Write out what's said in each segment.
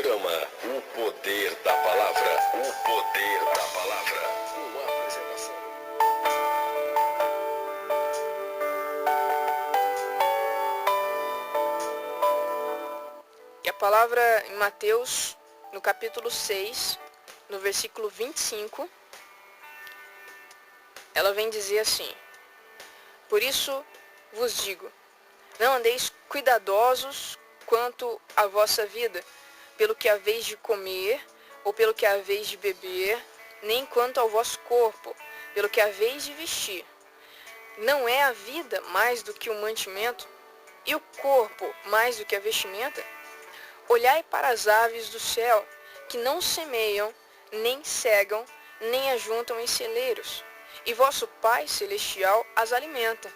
Programa O Poder da Palavra. O Poder da Palavra. Uma apresentação. E a palavra em Mateus, no capítulo 6, no versículo 25, ela vem dizer assim: Por isso vos digo, não andeis cuidadosos quanto à vossa vida, pelo que haveis de comer, ou pelo que haveis de beber, nem quanto ao vosso corpo, pelo que haveis de vestir. Não é a vida mais do que o mantimento, e o corpo mais do que a vestimenta? Olhai para as aves do céu, que não semeiam, nem cegam, nem ajuntam em celeiros, e vosso Pai Celestial as alimenta.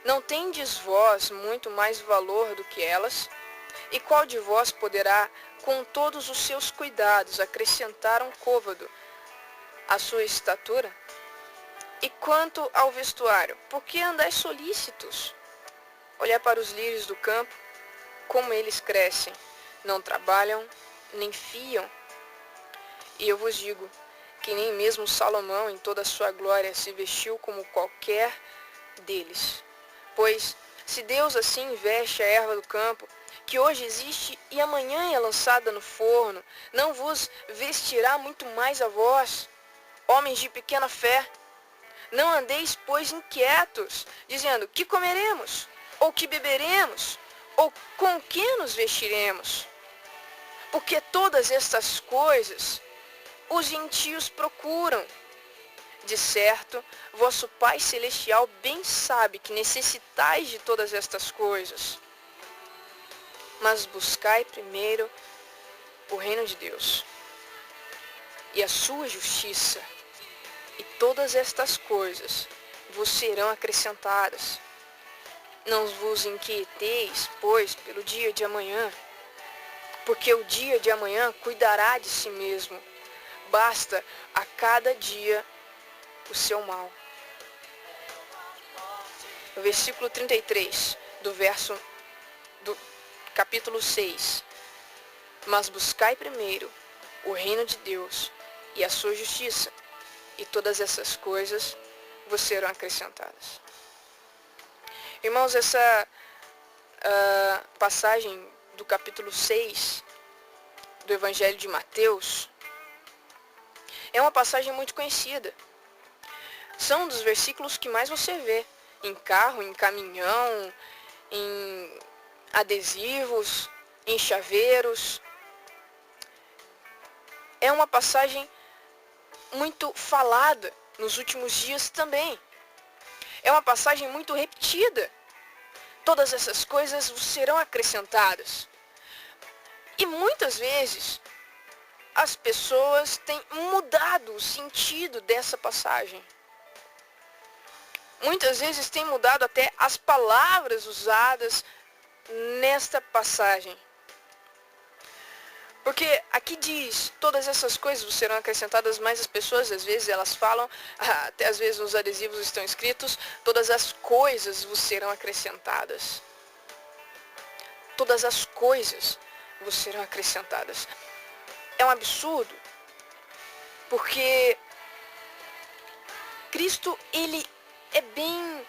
Não tendes vós muito mais valor do que elas? E qual de vós poderá, com todos os seus cuidados, acrescentar um côvado à sua estatura? E quanto ao vestuário, por que andais solícitos? Olhai para os lírios do campo, como eles crescem, não trabalham, nem fiam. E eu vos digo que nem mesmo Salomão, em toda a sua glória, se vestiu como qualquer deles. Pois, se Deus assim veste a erva do campo, que hoje existe e amanhã é lançada no forno, não vos vestirá muito mais a vós, homens de pequena fé? Não andeis, pois, inquietos, dizendo, que comeremos? Ou que beberemos? Ou com que nos vestiremos? Porque todas estas coisas os gentios procuram. De certo, vosso Pai Celestial bem sabe que necessitais de todas estas coisas. Mas buscai primeiro o reino de Deus e a sua justiça, e todas estas coisas vos serão acrescentadas. Não vos inquieteis, pois, pelo dia de amanhã, porque o dia de amanhã cuidará de si mesmo. Basta a cada dia o seu mal. No versículo 33 do capítulo 6. Mas buscai primeiro o reino de Deus e a sua justiça, e todas essas coisas vos serão acrescentadas. Irmãos, essa passagem do capítulo 6 do Evangelho de Mateus é uma passagem muito conhecida. São um dos versículos que mais você vê em carro, em caminhão, em adesivos, em chaveiros. É uma passagem muito falada nos últimos dias também. É uma passagem muito repetida. Todas essas coisas serão acrescentadas. E muitas vezes as pessoas têm mudado o sentido dessa passagem. Muitas vezes têm mudado até as palavras usadas nesta passagem. Porque aqui diz, todas essas coisas serão acrescentadas, mas as pessoas às vezes elas falam, até às vezes nos adesivos estão escritos, todas as coisas vos serão acrescentadas. Todas as coisas vos serão acrescentadas. É um absurdo, porque Cristo, ele é bem...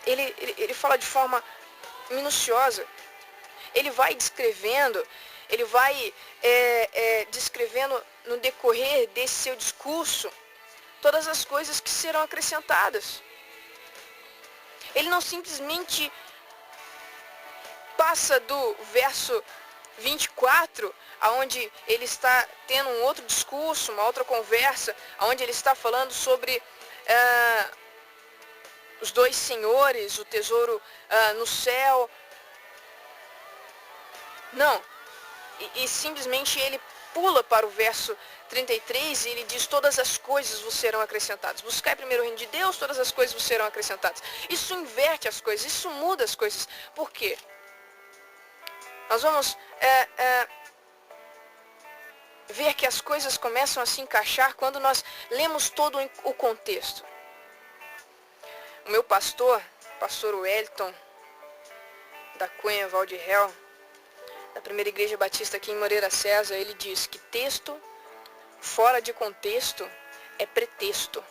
Ele fala de forma minuciosa. Ele vai descrevendo, ele vai descrevendo no decorrer desse seu discurso todas as coisas que serão acrescentadas. Ele não simplesmente passa do verso 24, aonde ele está tendo um outro discurso, uma outra conversa, aonde ele está falando sobre os dois senhores, o tesouro no céu. Não. E simplesmente ele pula para o verso 33 e ele diz, todas as coisas vos serão acrescentadas. Buscai primeiro o reino de Deus, todas as coisas vos serão acrescentadas. Isso inverte as coisas, isso muda as coisas. Por quê? Nós vamos ver que as coisas começam a se encaixar quando nós lemos todo o contexto. O meu pastor, pastor Wellington da Cunha Valdirréu, da Primeira Igreja Batista aqui em Moreira César, ele diz que texto fora de contexto é pretexto.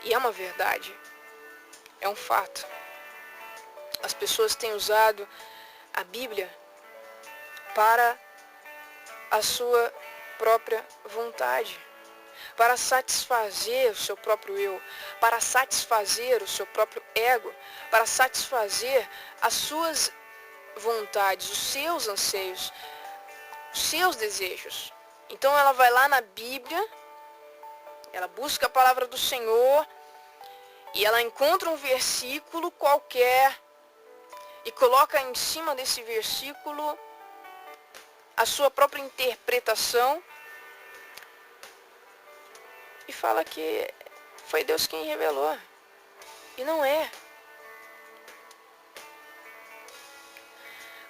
E é uma verdade, é um fato. As pessoas têm usado a Bíblia para a sua própria vontade, para satisfazer o seu próprio eu, para satisfazer o seu próprio ego, para satisfazer as suas vontades, os seus anseios, os seus desejos. Então ela vai lá na Bíblia, ela busca a palavra do Senhor e ela encontra um versículo qualquer e coloca em cima desse versículo a sua própria interpretação e fala que foi Deus quem revelou. E não é.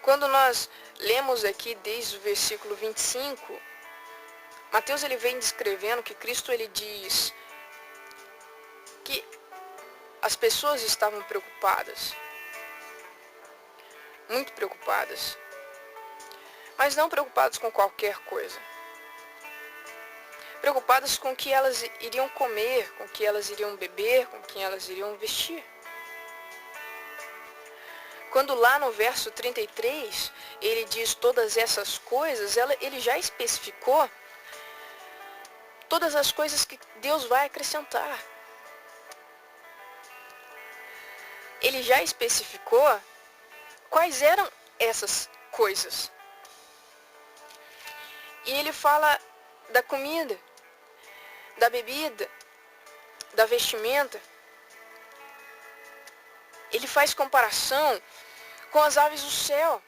Quando nós lemos aqui desde o versículo 25, Mateus ele vem descrevendo que Cristo ele diz que as pessoas estavam preocupadas, muito preocupadas, mas não preocupadas com qualquer coisa. Preocupadas com o que elas iriam comer, com o que elas iriam beber, com o que elas iriam vestir. Quando lá no verso 33, ele diz todas essas coisas, ele já especificou todas as coisas que Deus vai acrescentar. Ele já especificou quais eram essas coisas. E ele fala da comida, da bebida, da vestimenta. Ele faz comparação com as aves do céu.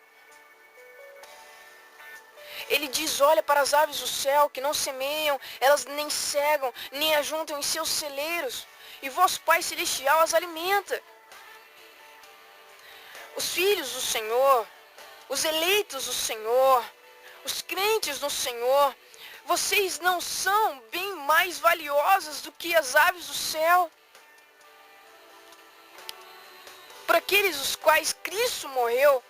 Ele diz, olha para as aves do céu que não semeiam, elas nem cegam, nem ajuntam em seus celeiros, e vosso Pai Celestial as alimenta. Os filhos do Senhor, os eleitos do Senhor, os crentes no Senhor, vocês não são bem mais valiosas do que as aves do céu? Por aqueles os quais Cristo morreu,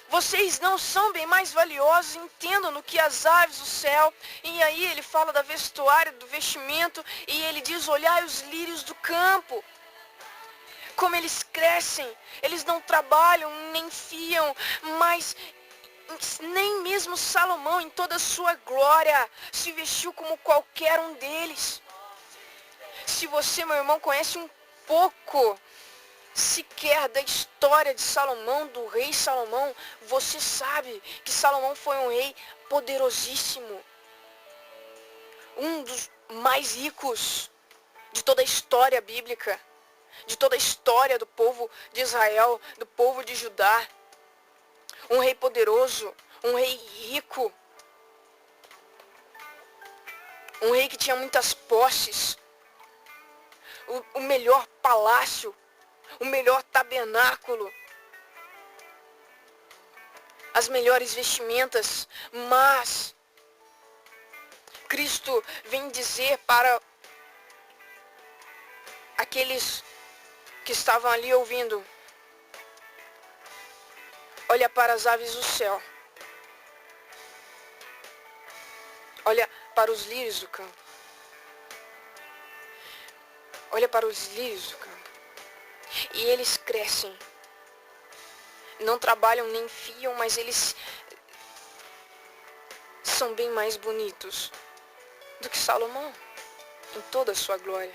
vocês não são bem mais valiosos, entendam, do que as aves do céu. E aí ele fala da vestuária, do vestimento, e ele diz, olhai os lírios do campo, como eles crescem, eles não trabalham, nem fiam, mas nem mesmo Salomão, em toda a sua glória, se vestiu como qualquer um deles. Se você, meu irmão, conhece um pouco sequer da história de Salomão, do rei Salomão, você sabe que Salomão foi um rei poderosíssimo, um dos mais ricos de toda a história bíblica, de toda a história do povo de Israel, do povo de Judá. Um rei poderoso, um rei rico, um rei que tinha muitas posses, o melhor palácio, o melhor tabernáculo, as melhores vestimentas, mas Cristo vem dizer para aqueles que estavam ali ouvindo, olha para as aves do céu, olha para os lírios do campo, olha para os lírios do campo. E eles crescem, não trabalham nem fiam, mas eles são bem mais bonitos do que Salomão em toda a sua glória.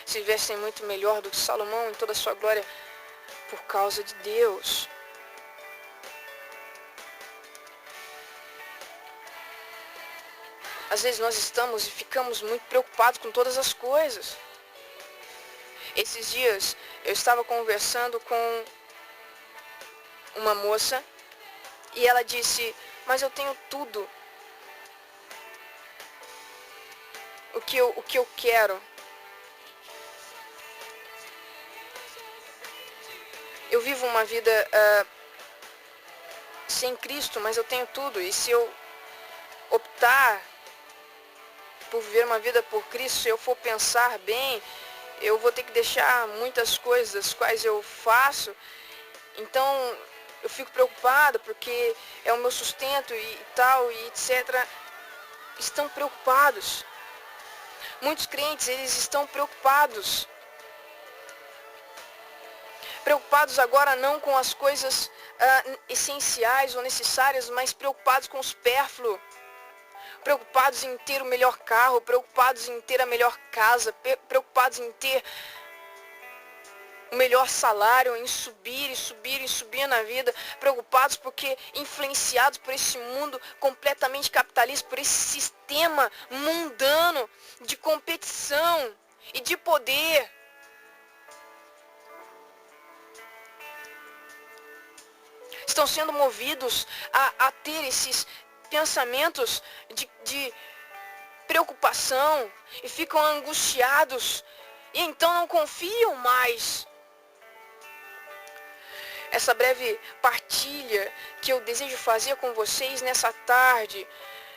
Se vestem muito melhor do que Salomão em toda a sua glória por causa de Deus. Às vezes nós estamos e ficamos muito preocupados com todas as coisas. Esses dias eu estava conversando com uma moça e ela disse, mas eu tenho tudo o que eu quero. Eu vivo uma vida sem Cristo, mas eu tenho tudo. E se eu optar por viver uma vida por Cristo, se eu for pensar bem, eu vou ter que deixar muitas coisas das quais eu faço, então eu fico preocupada porque é o meu sustento e tal, e etc. Estão preocupados. Muitos crentes, eles estão preocupados. Preocupados agora não com as coisas essenciais ou necessárias, mas preocupados com o supérfluo. Preocupados em ter o melhor carro, preocupados em ter a melhor casa, preocupados em ter o melhor salário, em subir e subir e subir na vida, preocupados porque influenciados por esse mundo completamente capitalista, por esse sistema mundano de competição e de poder. Estão sendo movidos a ter esses pensamentos de preocupação e ficam angustiados e então não confiam mais. Essa breve partilha que eu desejo fazer com vocês nessa tarde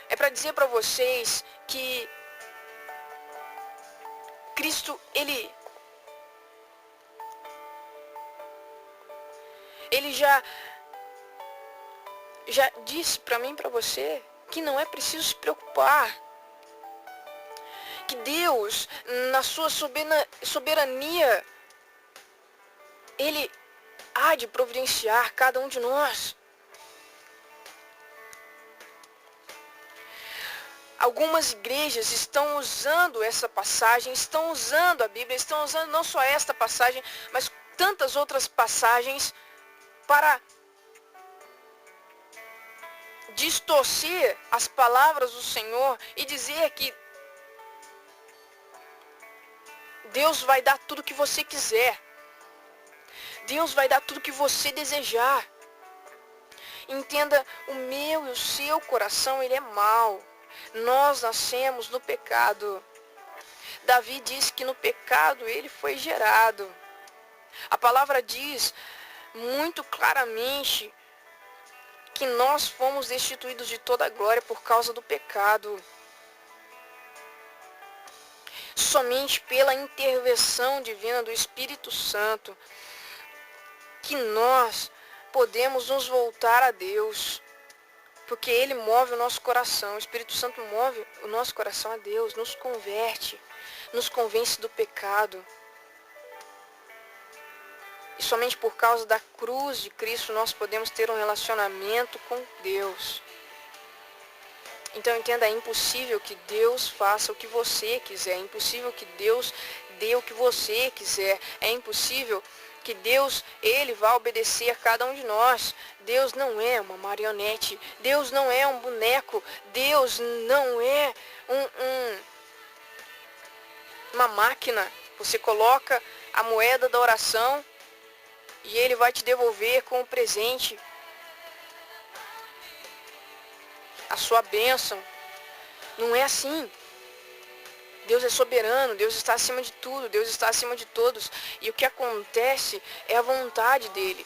é para dizer para vocês que Cristo, Ele já disse para mim e para você que não é preciso se preocupar. Que Deus, na sua soberania, Ele há de providenciar cada um de nós. Algumas igrejas estão usando essa passagem, estão usando a Bíblia, estão usando não só esta passagem, mas tantas outras passagens para distorcer as palavras do Senhor e dizer que Deus vai dar tudo que você quiser. Deus vai dar tudo que você desejar. Entenda, o meu e o seu coração, ele é mau. Nós nascemos no pecado. Davi diz que no pecado ele foi gerado. A palavra diz muito claramente que nós fomos destituídos de toda a glória por causa do pecado. Somente pela intervenção divina do Espírito Santo que nós podemos nos voltar a Deus, porque Ele move o nosso coração, o Espírito Santo move o nosso coração a Deus, nos converte, nos convence do pecado. E somente por causa da cruz de Cristo nós podemos ter um relacionamento com Deus. Então entenda, é impossível que Deus faça o que você quiser, é impossível que Deus dê o que você quiser, é impossível que Deus, Ele vai obedecer a cada um de nós. Deus não é uma marionete, Deus não é um boneco, Deus não é uma máquina. Você coloca a moeda da oração e Ele vai te devolver com o presente a sua bênção. Não é assim. Deus é soberano, Deus está acima de tudo, Deus está acima de todos. E o que acontece é a vontade dEle.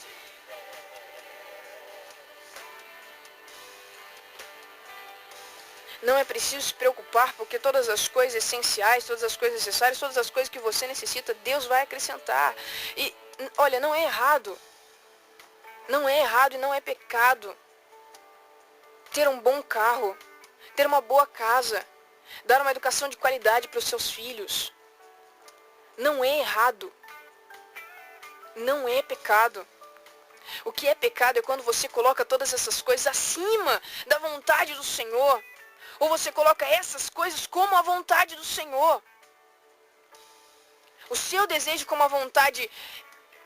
Não é preciso se preocupar, porque todas as coisas essenciais, todas as coisas necessárias, todas as coisas que você necessita, Deus vai acrescentar. E, olha, não é errado. Não é errado e não é pecado ter um bom carro, ter uma boa casa, dar uma educação de qualidade para os seus filhos. Não é errado. Não é pecado. O que é pecado é quando você coloca todas essas coisas acima da vontade do Senhor. Ou você coloca essas coisas como a vontade do Senhor. O seu desejo como a vontade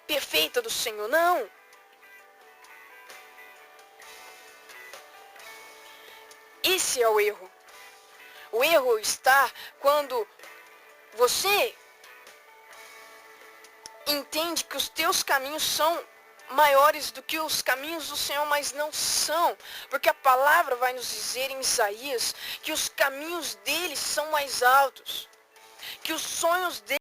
perfeita do Senhor. Não. Esse é o erro. O erro está quando você entende que os teus caminhos são maiores do que os caminhos do Senhor, mas não são. Porque a palavra vai nos dizer em Isaías que os caminhos dele são mais altos, que os sonhos dele